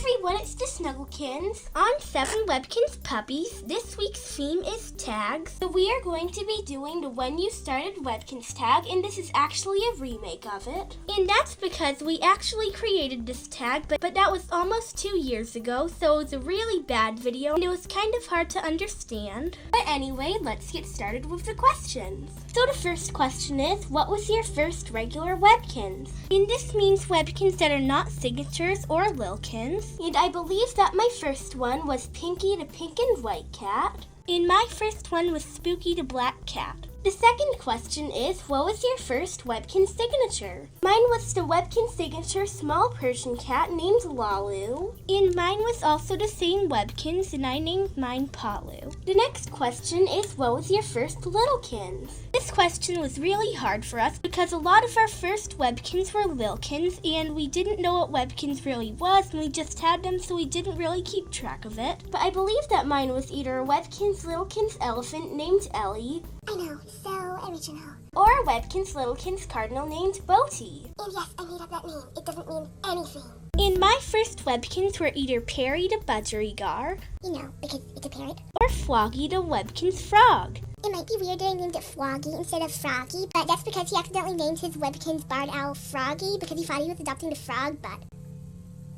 everyone, it's TheSnuggleKinz. On 7 Webkinz Puppies, this week's theme is tags. So we are going to be doing the When You Started Webkinz tag, and this is actually a remake of it. And that's because we actually created this tag, but that was almost 2 years ago, so it was a really bad video, and it was kind of hard to understand. But anyway, let's get started with the questions. So the first question is, what was your first regular Webkinz? And this means Webkinz that are not signatures or Lilkins. And I believe that my first one was Pinky the Pink and White Cat. And my first one was Spooky the Black Cat. The second question is, what was your first Webkinz signature? Mine was the Webkinz signature small Persian cat named Lalu. And mine was also the same Webkinz, and I named mine Palu. The next question is, what was your first Littlekins? This question was really hard for us because a lot of our first Webkinz were Lilkins, and we didn't know what Webkinz really was, and we just had them, so we didn't really keep track of it. But I believe that mine was either a Webkinz Littlekins elephant named Ellie, I know, so original. or a Webkinz Littlekins cardinal named Boaty. And yes, I made up that name. It doesn't mean anything. And my first Webkinz were either Perry the Budgerigar, You know, because it's a parrot. or Floggy the Webkinz frog. It might be weird that I named it Floggy instead of Froggy, but that's because he accidentally named his Webkinz barred owl Froggy because he thought he was adopting the frog, but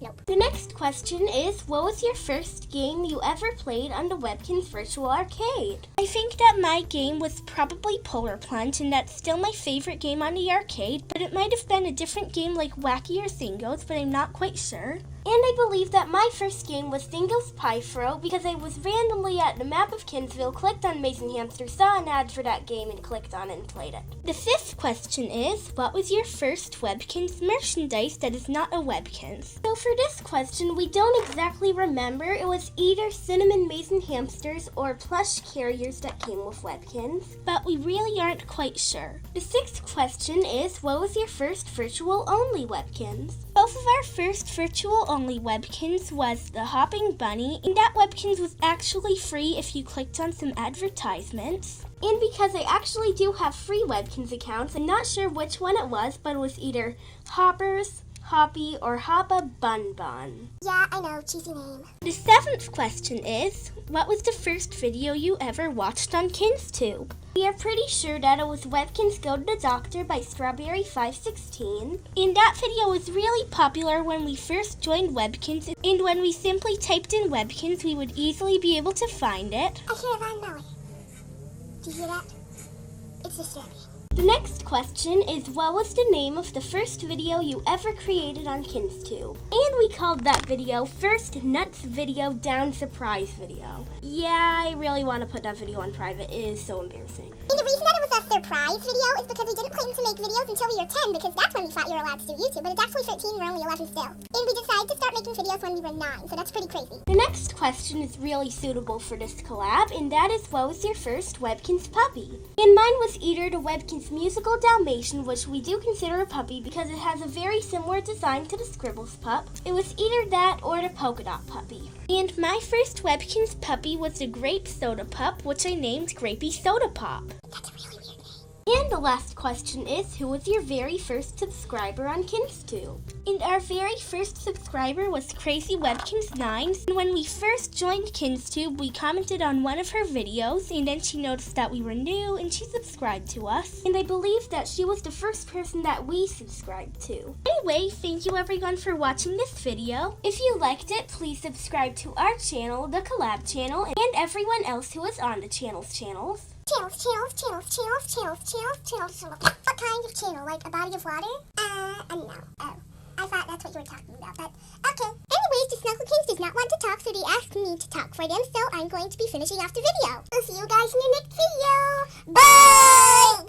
nope. The next question is, what was your first game you ever played on the Webkinz Virtual Arcade? I think that my game was probably Polar Plunge, and that's still my favorite game on the arcade, but it might have been a different game like Wacky or Singos, but I'm not quite sure. And I believe that my first game was Dingo's Pie Throw because I was randomly at the map of Kinsville, clicked on Mason Hamster, saw an ad for that game, and clicked on it and played it. The fifth question is, what was your first Webkinz merchandise that is not a Webkinz? So for this question, we don't exactly remember. It was either cinnamon Mason Hamsters or plush carriers that came with Webkinz, but we really aren't quite sure. The sixth question is, what was your first virtual-only Webkinz? Both of our first virtual-only Webkinz was the Hopping Bunny, and that Webkinz was actually free if you clicked on some advertisements. And because I actually do have free Webkinz accounts, I'm not sure which one it was, but it was either Hoppers, Hoppy, or Hoppa Bun Bun. Yeah, I know, cheesy name. The seventh question is, what was the first video you ever watched on KinzTube? We are pretty sure that it was Webkinz Go to the Doctor by Strawberry516. And that video was really popular when we first joined Webkinz, and when we simply typed in Webkinz, we would easily be able to find it. I hear a loud Melly. Do you hear that? It's disturbing. The next question is, what was the name of the first video you ever created on KinzTube? And we called that video First Nuts Video Down Surprise Video. Yeah, I really want to put that video on private. It is so embarrassing. And the reason that it was a surprise video is because we didn't plan to make videos until we were 10, because that's when we thought you were allowed to do YouTube, but it's actually 13, we're only 11 still. And we decided to start making videos when we were 9, so that's pretty crazy. The next question is really suitable for this collab, and that is, what was your first Webkinz puppy? And mine was either the Webkinz Musical Dalmatian, which we do consider a puppy because it has a very similar design to the Scribbles pup. It was either that or the Polka Dot puppy. And my first Webkinz puppy was the Grape Soda pup, which I named Grapey Soda Pop. That's a really weird name. And the last question is, who was your very first subscriber on KinzTube? And our very first subscriber was Crazy Webkinz 9. And when we first joined KinzTube, we commented on one of her videos, and then she noticed that we were new, and she subscribed to us. And I believe that she was the first person that we subscribed to. Anyway, thank you everyone for watching this video. If you liked it, please subscribe to our channel, the Collab channel, and everyone else who is on the channels. Channels. What kind of channel? Like a body of water? No. Oh, I thought that's what you were talking about, but okay. Anyways, the TheSnuggleKinz does not want to talk, so they asked me to talk for them, so I'm going to be finishing off the video. I'll see you guys in the next video. Bye!